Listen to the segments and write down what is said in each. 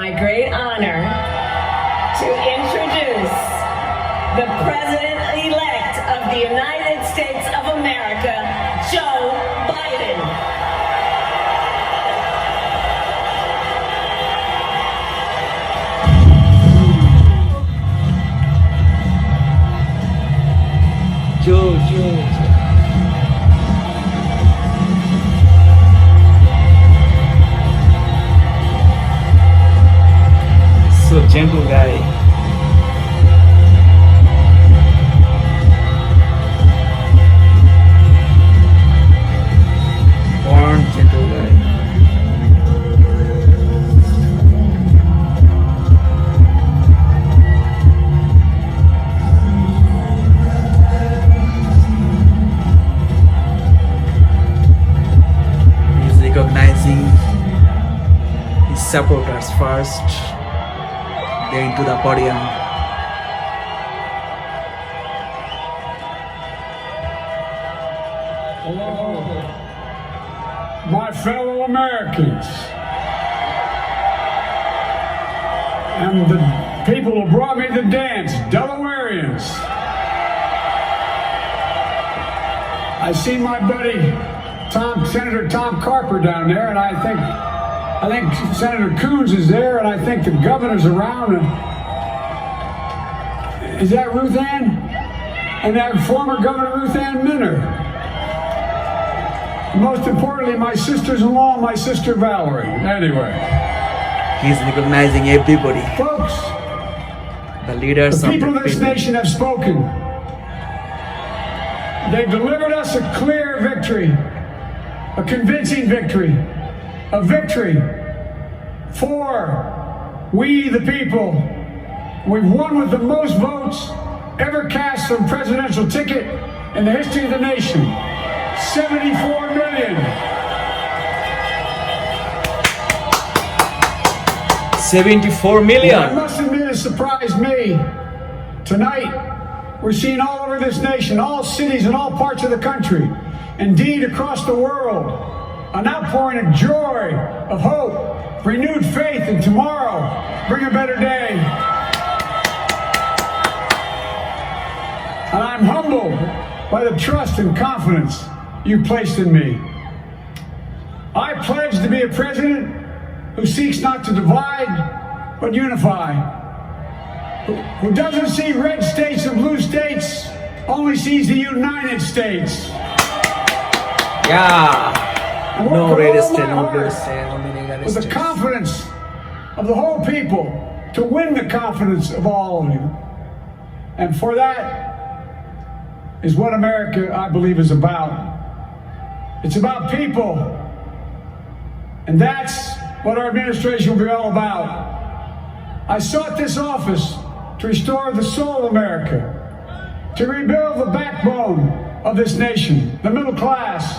My great honor to introduce the President-elect of the United States of America, Joe Biden. Joe. So gentle guy. Born gentle guy. He's recognizing his supporters first. Then to the podium. Hello, my fellow Americans, and the people who brought me the dance, Delawareans. I see my buddy Senator Tom Carper down there, and I think Senator Coons is there, and I think the governor's around. Is that Ruth Ann? And that former Governor Ruth Ann Minner. Most importantly, my sisters-in-law, my sister Valerie. Anyway. He's recognizing everybody. Folks, The leaders the people of this nation have spoken. They've delivered us a clear victory, a convincing victory, a victory for we the people. We've won with the most votes ever cast on a presidential ticket in the history of the nation. 74 million. 74 million. I must admit it surprised me. Tonight, we're seeing all over this nation, all cities and all parts of the country, indeed across the world, an outpouring of joy, of hope, renewed faith in tomorrow. Bring a better day. And I'm humbled by the trust and confidence you placed in me. I pledge to be a president who seeks not to divide, but unify. Who doesn't see red states and blue states, only sees the United States. Yeah. No red all state, my no blue heart, state, only United with the States. confidence of the whole people, to win the confidence of all of you. And for that is what America, I believe, is about. It's about people. And that's what our administration will be all about. I sought this office to restore the soul of America, to rebuild the backbone of this nation, the middle class,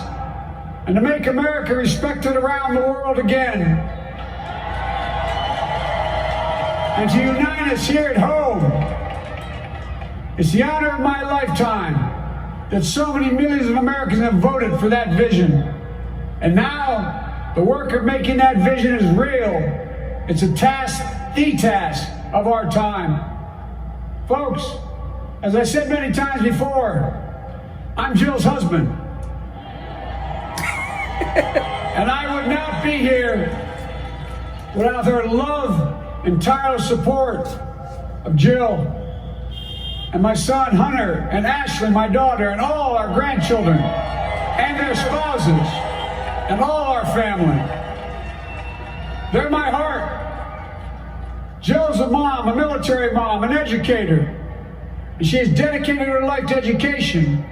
and to make America respected around the world again. And to unite us here at home. It's the honor of my lifetime that so many millions of Americans have voted for that vision. And now, the work of making that vision is real. It's a task, the task of our time. Folks, as I said many times before, I'm Jill's husband. And I would not be here without her love and tireless support of Jill and my son Hunter and Ashley, my daughter, and all our grandchildren and their spouses and all our family. They're my heart. Jill's a mom, a military mom, an educator. And she has dedicated her life to education.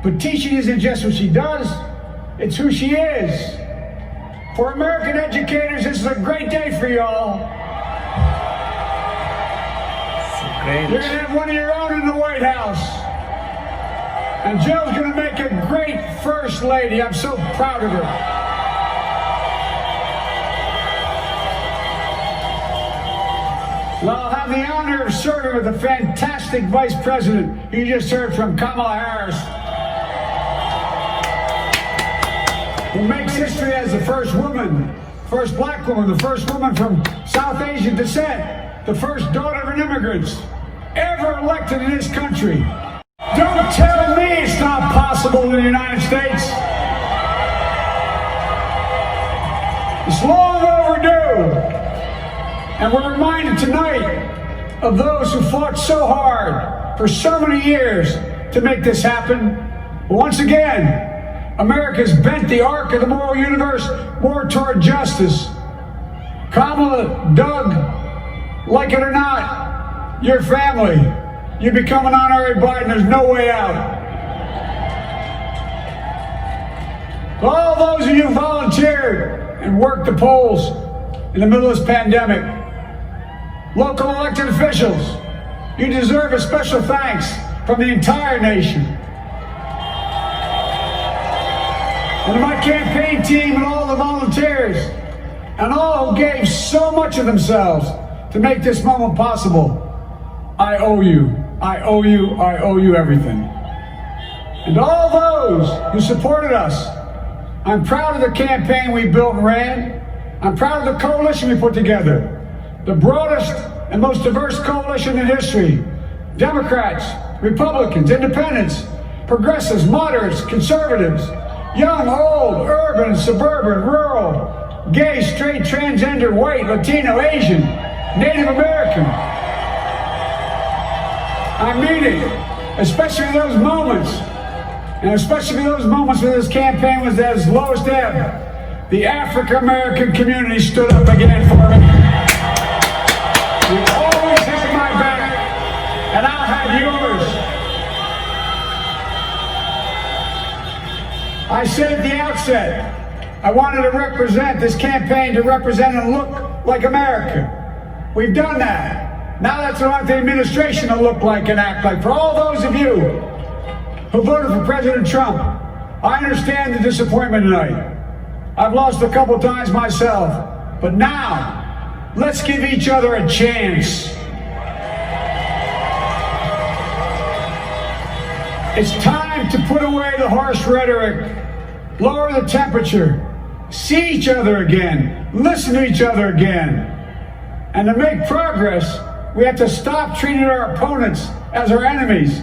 But teaching isn't just what she does, it's who she is. For American educators, this is a great day for y'all. Great. You're gonna have one of your own in the White House. And Jill's gonna make a great First Lady. I'm so proud of her. Well, I'll have the honor of serving with the fantastic Vice President you just heard from, Kamala Harris, who makes history as the first woman first black woman, the first woman from South Asian descent, the first daughter of an immigrant ever elected in this country. Don't tell me it's not possible in the United States. It's long overdue. And we're reminded tonight of those who fought so hard for so many years to make this happen. But once again, America's bent the arc of the moral universe more toward justice. Kamala, Doug, like it or not, your family, you become an honorary Biden, there's no way out. All those of you who volunteered and worked the polls in the middle of this pandemic, local elected officials, you deserve a special thanks from the entire nation. And to my campaign team and all the volunteers and all who gave so much of themselves to make this moment possible, I owe you. I owe you. I owe you everything. And all those who supported us, I'm proud of the campaign we built and ran. I'm proud of the coalition we put together. The broadest and most diverse coalition in history. Democrats, Republicans, Independents, progressives, moderates, conservatives, young, old, urban, suburban, rural, gay, straight, transgender, white, Latino, Asian, Native American. I mean it, especially in those moments, and especially those moments when this campaign was at its lowest ebb. The African American community stood up again for me. You've always had my back, and I'll have yours. I said at the outset, I wanted to represent this campaign to represent and look like America. We've done that. Now that's what I want the administration to look like and act like. For all those of you who voted for President Trump, I understand the disappointment tonight. I've lost a couple times myself, but now let's give each other a chance. It's time to put away the harsh rhetoric, lower the temperature, see each other again, listen to each other again. And to make progress, we have to stop treating our opponents as our enemies.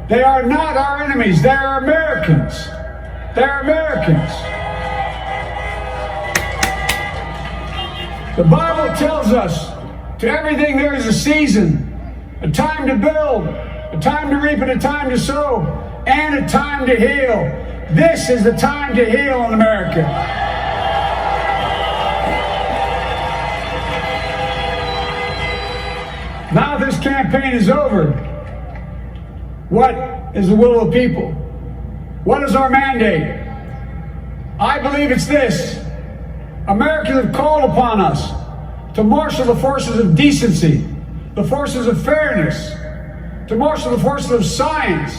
They are not our enemies, they are Americans. They're Americans. The Bible tells us, to everything there is a season, a time to build, a time to reap and a time to sow, and a time to heal. This is the time to heal in America. Now this campaign is over. What is the will of the people? What is our mandate? I believe it's this. Americans have called upon us to marshal the forces of decency, the forces of fairness, to marshal the forces of science,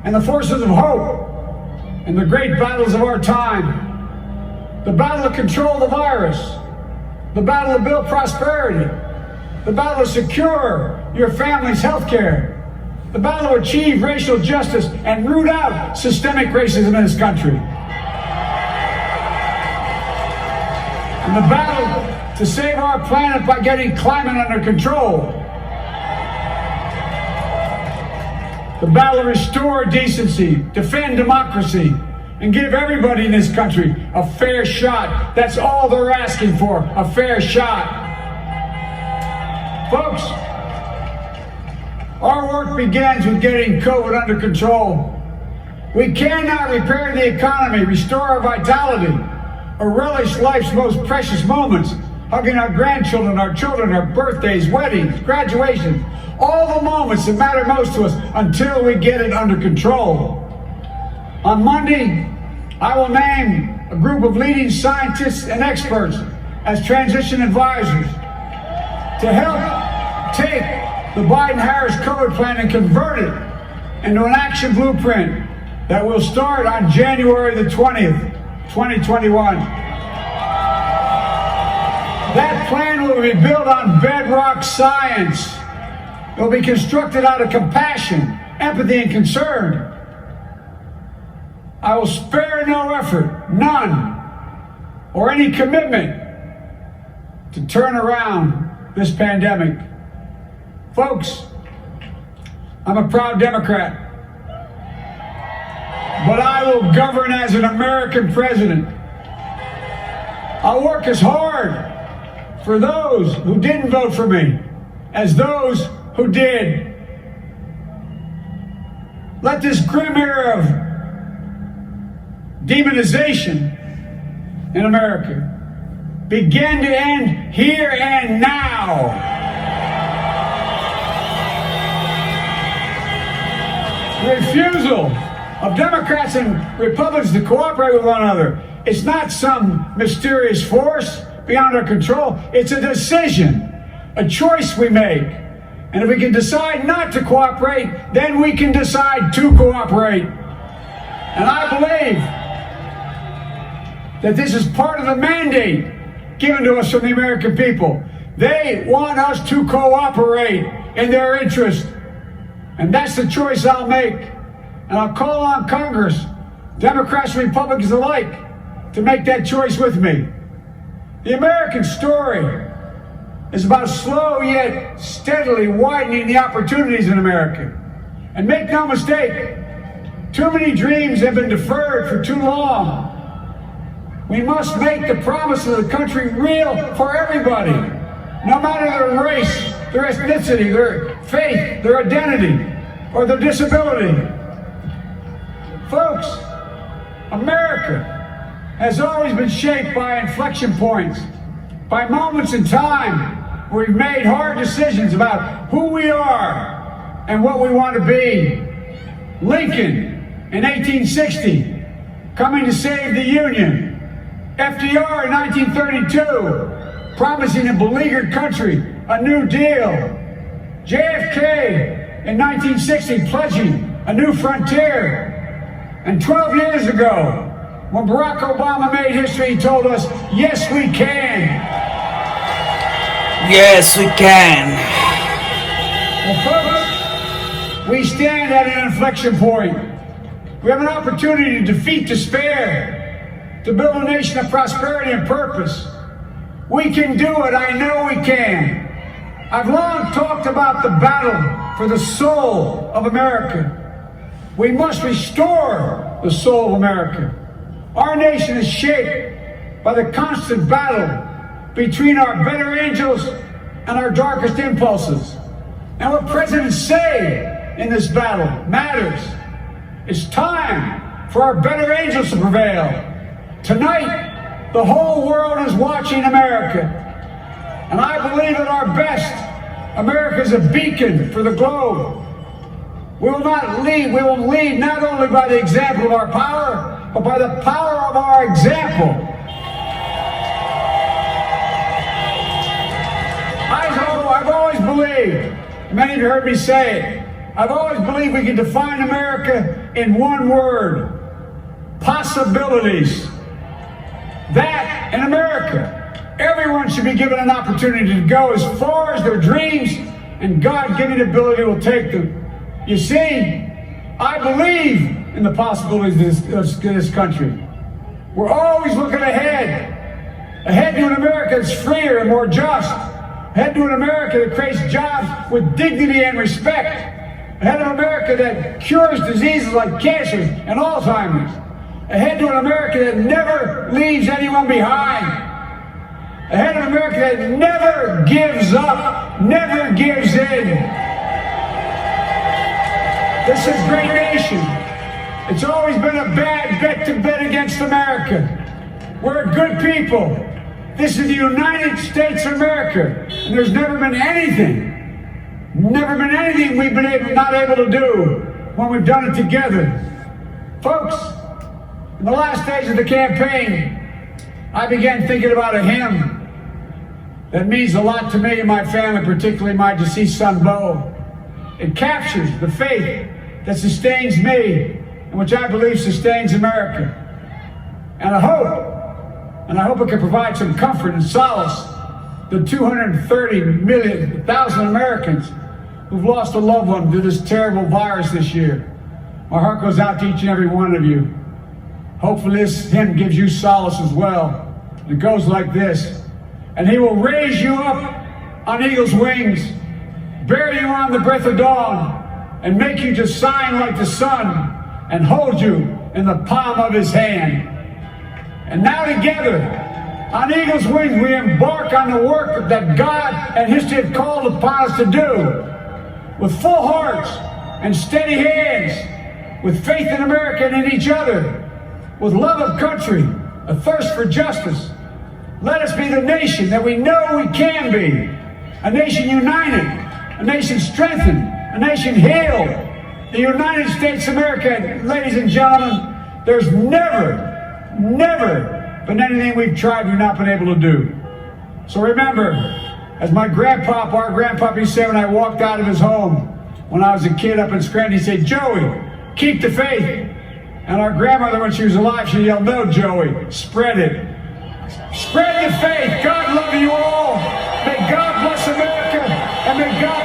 and the forces of hope in the great battles of our time. The battle to control the virus, the battle to build prosperity, the battle to secure your family's health care, the battle to achieve racial justice and root out systemic racism in this country. And the battle to save our planet by getting climate under control. The battle to restore decency, defend democracy, and give everybody in this country a fair shot. That's all they're asking for, a fair shot. Folks, our work begins with getting COVID under control. We cannot repair the economy, restore our vitality, or relish life's most precious moments, hugging our grandchildren, our children, our birthdays, weddings, graduations, all the moments that matter most to us until we get it under control. On Monday, I will name a group of leading scientists and experts as transition advisors to help take the Biden-Harris COVID plan and convert it into an action blueprint that will start on January the 20th, 2021. That plan will be built on bedrock science. It will be constructed out of compassion, empathy, and concern. I will spare no effort, none, or any commitment to turn around this pandemic. Folks, I'm a proud Democrat, but I will govern as an American president. I'll work as hard for those who didn't vote for me as those who did. Let this grim era of demonization in America begin to end here and now. The refusal of Democrats and Republicans to cooperate with one another, it's not some mysterious force beyond our control. It's a decision, a choice we make. And if we can decide not to cooperate, then we can decide to cooperate. And I believe that this is part of the mandate given to us from the American people. They want us to cooperate in their interest. And that's the choice I'll make. And I'll call on Congress, Democrats and Republicans alike, to make that choice with me. The American story is about slow yet steadily widening the opportunities in America. And make no mistake, too many dreams have been deferred for too long. We must make the promise of the country real for everybody, no matter their race, their ethnicity, their faith, their identity, or their disability. Folks, America has always been shaped by inflection points, by moments in time where we've made hard decisions about who we are and what we want to be. Lincoln in 1860, coming to save the Union. FDR in 1932, promising a beleaguered country a new deal. JFK in 1960, pledging a new frontier. And 12 years ago, when Barack Obama made history, he told us, yes, we can. Yes, we can. Well, folks, we stand at an inflection point. We have an opportunity to defeat despair, to build a nation of prosperity and purpose. We can do it. I know we can. I've long talked about the battle for the soul of America. We must restore the soul of America. Our nation is shaped by the constant battle between our better angels and our darkest impulses. And what presidents say in this battle matters. It's time for our better angels to prevail. Tonight, the whole world is watching America. And I believe at our best, America is a beacon for the globe. We will lead not only by the example of our power, but by the power of our example. I've always believed, many of you heard me say it, I've always believed we can define America in one word: possibilities. That in America, everyone should be given an opportunity to go as far as their dreams and God-given ability will take them. You see, I believe in the possibilities of this country. We're always looking ahead to an America that's freer and more just, ahead to an America that creates jobs with dignity and respect, ahead of an America that cures diseases like cancer and Alzheimer's, ahead to an America that never leaves anyone behind, ahead of an America that never gives up, never gives in. This is a great nation. It's always been a bad bet to bet against America. We're good people. This is the United States of America. And there's never been anything we've been not able to do when we've done it together. Folks, in the last days of the campaign, I began thinking about a hymn that means a lot to me and my family, particularly my deceased son, Bo. It captures the faith that sustains me and which I believe sustains America. And I hope it can provide some comfort and solace to 230,000 Americans who've lost a loved one to this terrible virus this year. My heart goes out to each and every one of you. Hopefully this hymn gives you solace as well. It goes like this. and he will raise you up on eagle's wings, bear you on the breath of dawn, and make you to shine like the sun, and hold you in the palm of his hand. And now together, on eagle's wings, we embark on the work that God and history have called upon us to do, with full hearts and steady hands, with faith in America and in each other, with love of country, a thirst for justice. Let us be the nation that we know we can be, a nation united, a nation strengthened, a nation healed. The United States of America, ladies and gentlemen, there's never been anything we've tried we've not been able to do. So remember, as my grandpapa, our grandpapa, said when I walked out of his home when I was a kid up in Scranton, he said, "Joey, keep the faith." And our grandmother, when she was alive, she yelled, "No, Joey, spread it. Spread the faith." God love you all. May God bless America, and may God